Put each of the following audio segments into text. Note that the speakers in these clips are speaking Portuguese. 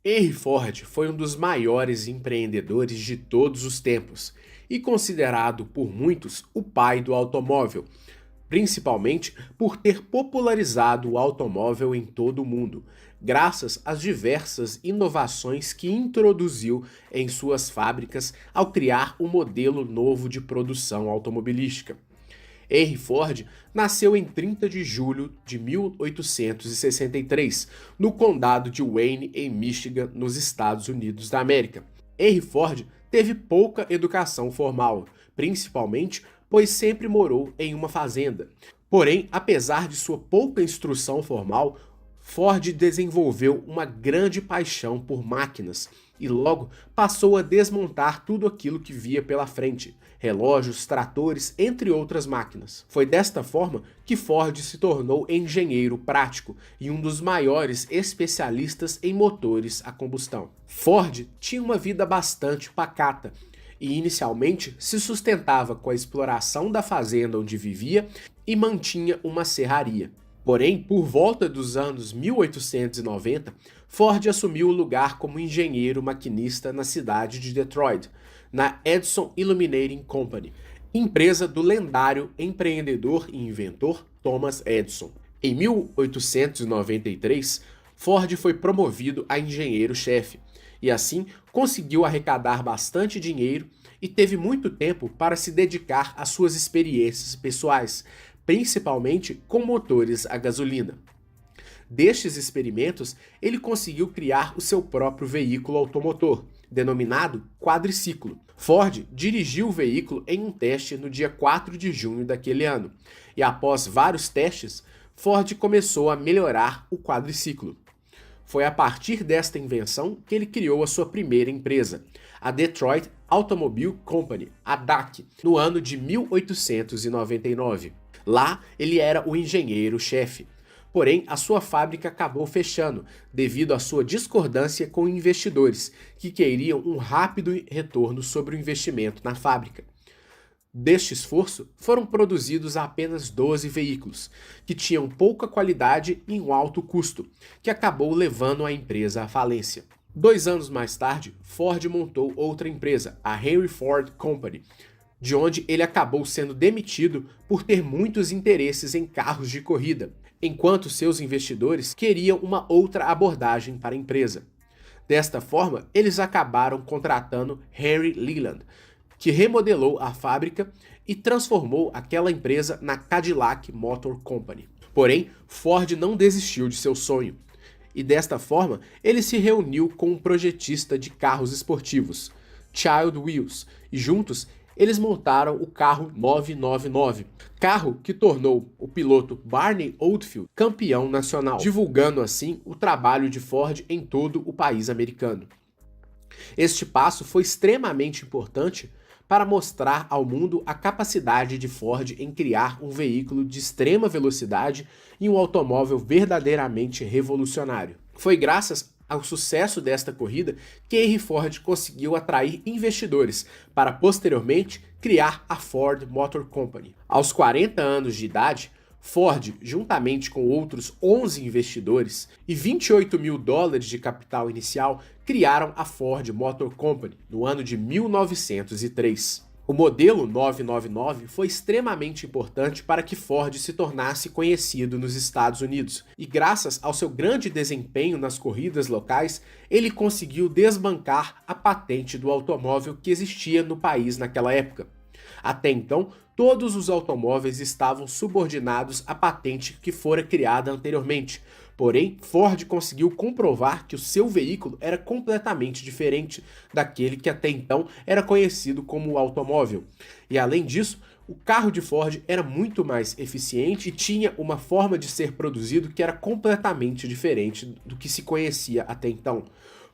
Henry Ford foi um dos maiores empreendedores de todos os tempos e considerado por muitos o pai do automóvel, principalmente por ter popularizado o automóvel em todo o mundo, graças às diversas inovações que introduziu em suas fábricas ao criar um modelo novo de produção automobilística. Henry Ford nasceu em 30 de julho de 1863, no condado de Wayne, em Michigan, nos Estados Unidos da América. Henry Ford teve pouca educação formal, principalmente pois sempre morou em uma fazenda. Porém, apesar de sua pouca instrução formal, Ford desenvolveu uma grande paixão por máquinas e logo passou a desmontar tudo aquilo que via pela frente, relógios, tratores, entre outras máquinas. Foi desta forma que Ford se tornou engenheiro prático e um dos maiores especialistas em motores a combustão. Ford tinha uma vida bastante pacata e inicialmente se sustentava com a exploração da fazenda onde vivia e mantinha uma serraria. Porém, por volta dos anos 1890, Ford assumiu o lugar como engenheiro maquinista na cidade de Detroit, na Edison Illuminating Company, empresa do lendário empreendedor e inventor Thomas Edison. Em 1893, Ford foi promovido a engenheiro-chefe e assim conseguiu arrecadar bastante dinheiro e teve muito tempo para se dedicar às suas experiências pessoais, principalmente com motores a gasolina. Destes experimentos, ele conseguiu criar o seu próprio veículo automotor, denominado quadriciclo. Ford dirigiu o veículo em um teste no dia 4 de junho daquele ano, e após vários testes, Ford começou a melhorar o quadriciclo. Foi a partir desta invenção que ele criou a sua primeira empresa, a Detroit Automobile Company, a DAC, no ano de 1899. Lá, ele era o engenheiro-chefe. Porém, a sua fábrica acabou fechando devido à sua discordância com investidores, que queriam um rápido retorno sobre o investimento na fábrica. Deste esforço, foram produzidos apenas 12 veículos, que tinham pouca qualidade e um alto custo, que acabou levando a empresa à falência. 2 anos mais tarde, Ford montou outra empresa, a Henry Ford Company, de onde ele acabou sendo demitido por ter muitos interesses em carros de corrida, enquanto seus investidores queriam uma outra abordagem para a empresa. Desta forma, eles acabaram contratando Henry Leland, que remodelou a fábrica e transformou aquela empresa na Cadillac Motor Company. Porém, Ford não desistiu de seu sonho, e desta forma ele se reuniu com um projetista de carros esportivos, Child Wheels, e juntos eles montaram o carro 999, carro que tornou o piloto Barney Oldfield campeão nacional, divulgando assim o trabalho de Ford em todo o país americano. Este passo foi extremamente importante para mostrar ao mundo a capacidade de Ford em criar um veículo de extrema velocidade e um automóvel verdadeiramente revolucionário. Foi graças ao sucesso desta corrida que Henry Ford conseguiu atrair investidores para posteriormente criar a Ford Motor Company. Aos 40 anos de idade, Ford, juntamente com outros 11 investidores e $28 mil de capital inicial, criaram a Ford Motor Company no ano de 1903. O modelo 999 foi extremamente importante para que Ford se tornasse conhecido nos Estados Unidos, e graças ao seu grande desempenho nas corridas locais, ele conseguiu desbancar a patente do automóvel que existia no país naquela época. Até então, todos os automóveis estavam subordinados à patente que fora criada anteriormente. Porém, Ford conseguiu comprovar que o seu veículo era completamente diferente daquele que até então era conhecido como automóvel. E além disso, o carro de Ford era muito mais eficiente e tinha uma forma de ser produzido que era completamente diferente do que se conhecia até então.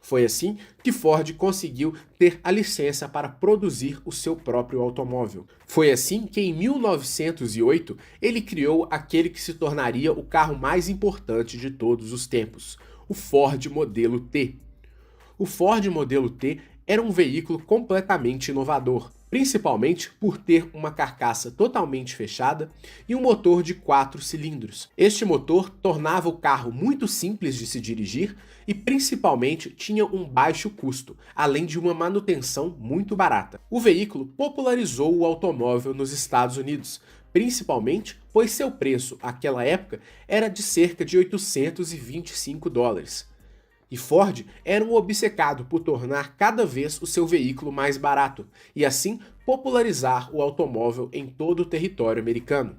Foi assim que Ford conseguiu ter a licença para produzir o seu próprio automóvel. Foi assim que em 1908 ele criou aquele que se tornaria o carro mais importante de todos os tempos, o Ford Modelo T. O Ford Modelo T era um veículo completamente inovador. principalmente por ter uma carcaça totalmente fechada e um motor de 4 cilindros. Este motor tornava o carro muito simples de se dirigir e principalmente tinha um baixo custo, além de uma manutenção muito barata. O veículo popularizou o automóvel nos Estados Unidos, principalmente pois seu preço, naquela época, era de cerca de $825. E Ford era um obcecado por tornar cada vez o seu veículo mais barato e assim popularizar o automóvel em todo o território americano.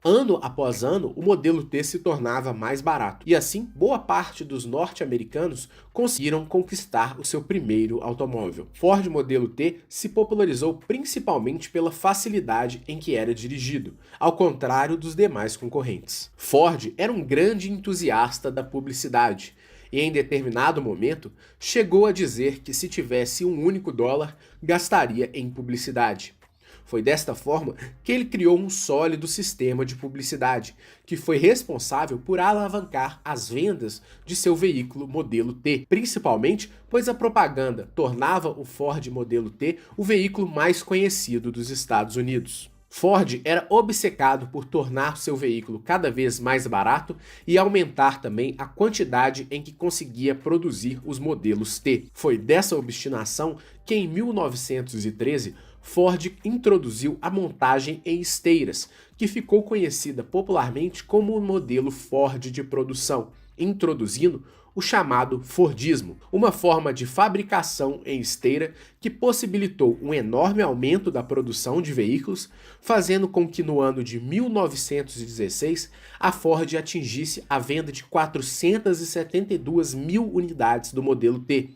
Ano após ano, o modelo T se tornava mais barato, e assim boa parte dos norte-americanos conseguiram conquistar o seu primeiro automóvel. Ford modelo T se popularizou principalmente pela facilidade em que era dirigido, ao contrário dos demais concorrentes. Ford era um grande entusiasta da publicidade, e em determinado momento chegou a dizer que se tivesse um único dólar, gastaria em publicidade. Foi desta forma que ele criou um sólido sistema de publicidade, que foi responsável por alavancar as vendas de seu veículo modelo T, principalmente pois a propaganda tornava o Ford modelo T o veículo mais conhecido dos Estados Unidos. Ford era obcecado por tornar seu veículo cada vez mais barato e aumentar também a quantidade em que conseguia produzir os modelos T. Foi dessa obstinação que em 1913 Ford introduziu a montagem em esteiras, que ficou conhecida popularmente como o modelo Ford de produção, introduzindo o chamado Fordismo, uma forma de fabricação em esteira que possibilitou um enorme aumento da produção de veículos, fazendo com que no ano de 1916 a Ford atingisse a venda de 472 mil unidades do modelo T,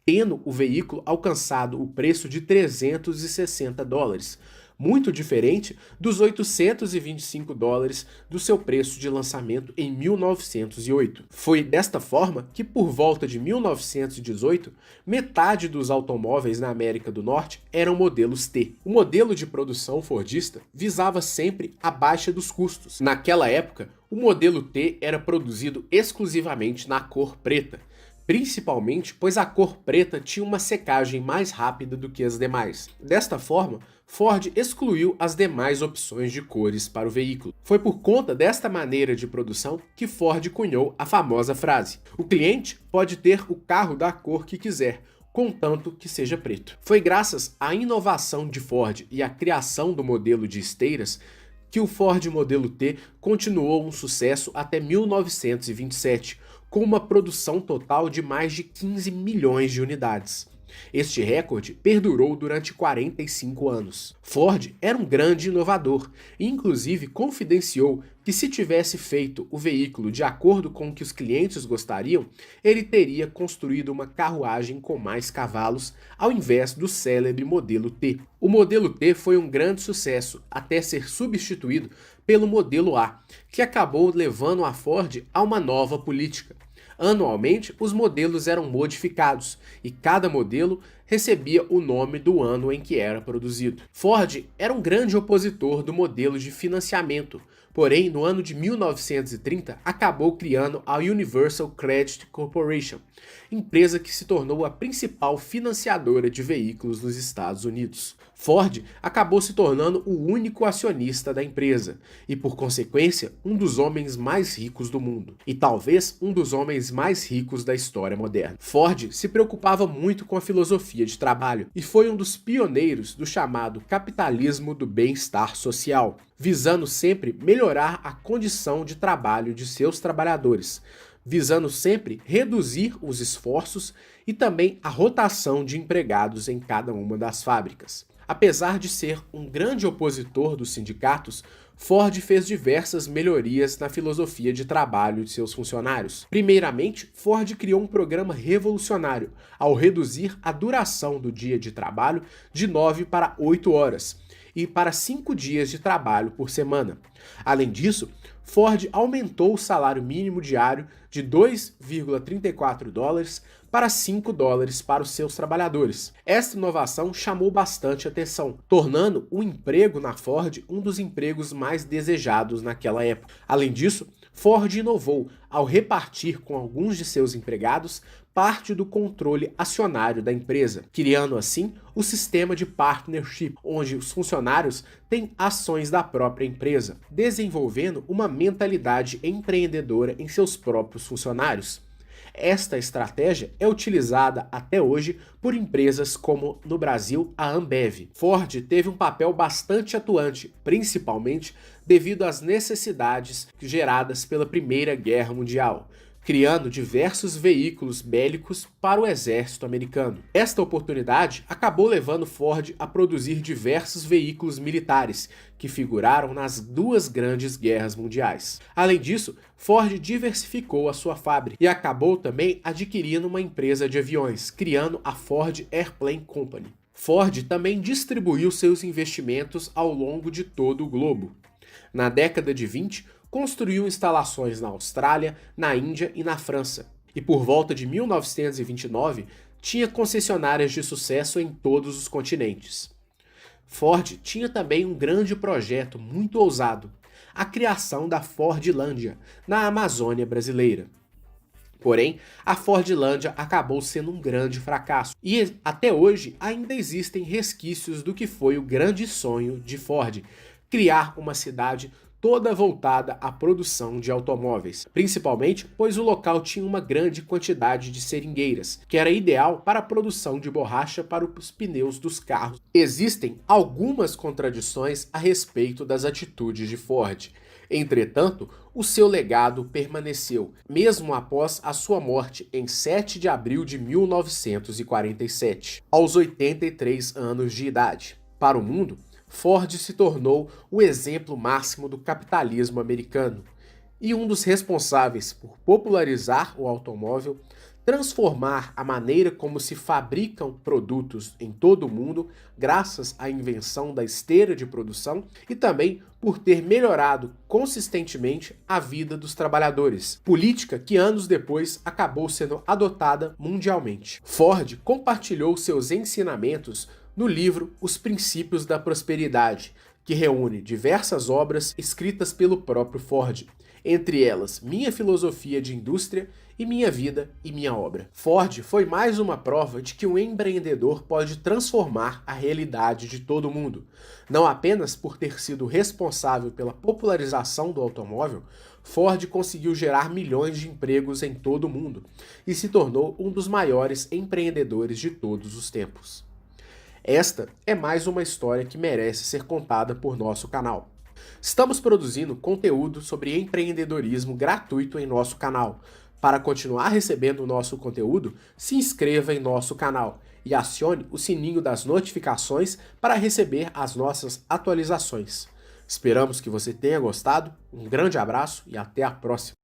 tendo o veículo alcançado o preço de $360, muito diferente dos $825 do seu preço de lançamento em 1908. Foi desta forma que, por volta de 1918, metade dos automóveis na América do Norte eram modelos T. O modelo de produção fordista visava sempre a baixa dos custos. Naquela época, o modelo T era produzido exclusivamente na cor preta, principalmente pois a cor preta tinha uma secagem mais rápida do que as demais. Desta forma, Ford excluiu as demais opções de cores para o veículo. Foi por conta desta maneira de produção que Ford cunhou a famosa frase: "O cliente pode ter o carro da cor que quiser, contanto que seja preto". Foi graças à inovação de Ford e à criação do modelo de esteiras que o Ford modelo T continuou um sucesso até 1927, com uma produção total de mais de 15 milhões de unidades. Este recorde perdurou durante 45 anos. Ford era um grande inovador e inclusive confidenciou que se tivesse feito o veículo de acordo com o que os clientes gostariam, ele teria construído uma carruagem com mais cavalos ao invés do célebre modelo T. O modelo T foi um grande sucesso até ser substituído pelo modelo A, que acabou levando a Ford a uma nova política. Anualmente, os modelos eram modificados e cada modelo recebia o nome do ano em que era produzido. Ford era um grande opositor do modelo de financiamento, porém, no ano de 1930, acabou criando a Universal Credit Corporation, empresa que se tornou a principal financiadora de veículos nos Estados Unidos. Ford acabou se tornando o único acionista da empresa e, por consequência, um dos homens mais ricos do mundo e talvez um dos homens mais ricos da história moderna. Ford se preocupava muito com a filosofia de trabalho e foi um dos pioneiros do chamado capitalismo do bem-estar social, visando sempre melhorar a condição de trabalho de seus trabalhadores, visando sempre reduzir os esforços e também a rotação de empregados em cada uma das fábricas. Apesar de ser um grande opositor dos sindicatos, Ford fez diversas melhorias na filosofia de trabalho de seus funcionários. Primeiramente, Ford criou um programa revolucionário ao reduzir a duração do dia de trabalho de 9 para 8 horas e para 5 dias de trabalho por semana. Além disso, Ford aumentou o salário mínimo diário de $2,34 para $5 para os seus trabalhadores. Esta inovação chamou bastante atenção, tornando o emprego na Ford um dos empregos mais desejados naquela época. Além disso, Ford inovou ao repartir com alguns de seus empregados parte do controle acionário da empresa, criando assim o sistema de partnership, onde os funcionários têm ações da própria empresa, desenvolvendo uma mentalidade empreendedora em seus próprios funcionários. Esta estratégia é utilizada até hoje por empresas como, no Brasil, a Ambev. Ford teve um papel bastante atuante, principalmente devido às necessidades geradas pela Primeira Guerra Mundial, criando diversos veículos bélicos para o exército americano. Esta oportunidade acabou levando Ford a produzir diversos veículos militares que figuraram nas duas grandes guerras mundiais. Além disso, Ford diversificou a sua fábrica e acabou também adquirindo uma empresa de aviões, criando a Ford Airplane Company. Ford também distribuiu seus investimentos ao longo de todo o globo. Na década de 20, construiu instalações na Austrália, na Índia e na França. E por volta de 1929, tinha concessionárias de sucesso em todos os continentes. Ford tinha também um grande projeto muito ousado, a criação da Fordlândia, na Amazônia brasileira. Porém, a Fordlândia acabou sendo um grande fracasso e até hoje ainda existem resquícios do que foi o grande sonho de Ford, criar uma cidade toda voltada à produção de automóveis, principalmente pois o local tinha uma grande quantidade de seringueiras, que era ideal para a produção de borracha para os pneus dos carros. Existem algumas contradições a respeito das atitudes de Ford. Entretanto, o seu legado permaneceu, mesmo após a sua morte em 7 de abril de 1947, aos 83 anos de idade. Para o mundo, Ford se tornou o exemplo máximo do capitalismo americano e um dos responsáveis por popularizar o automóvel, transformar a maneira como se fabricam produtos em todo o mundo, graças à invenção da esteira de produção, e também por ter melhorado consistentemente a vida dos trabalhadores, política que anos depois acabou sendo adotada mundialmente. Ford compartilhou seus ensinamentos no livro Os Princípios da Prosperidade, que reúne diversas obras escritas pelo próprio Ford, entre elas Minha Filosofia de Indústria e Minha Vida e Minha Obra. Ford foi mais uma prova de que um empreendedor pode transformar a realidade de todo mundo, não apenas por ter sido responsável pela popularização do automóvel. Ford conseguiu gerar milhões de empregos em todo o mundo e se tornou um dos maiores empreendedores de todos os tempos. Esta é mais uma história que merece ser contada por nosso canal. Estamos produzindo conteúdo sobre empreendedorismo gratuito em nosso canal. Para continuar recebendo o nosso conteúdo, se inscreva em nosso canal e acione o sininho das notificações para receber as nossas atualizações. Esperamos que você tenha gostado, um grande abraço e até a próxima!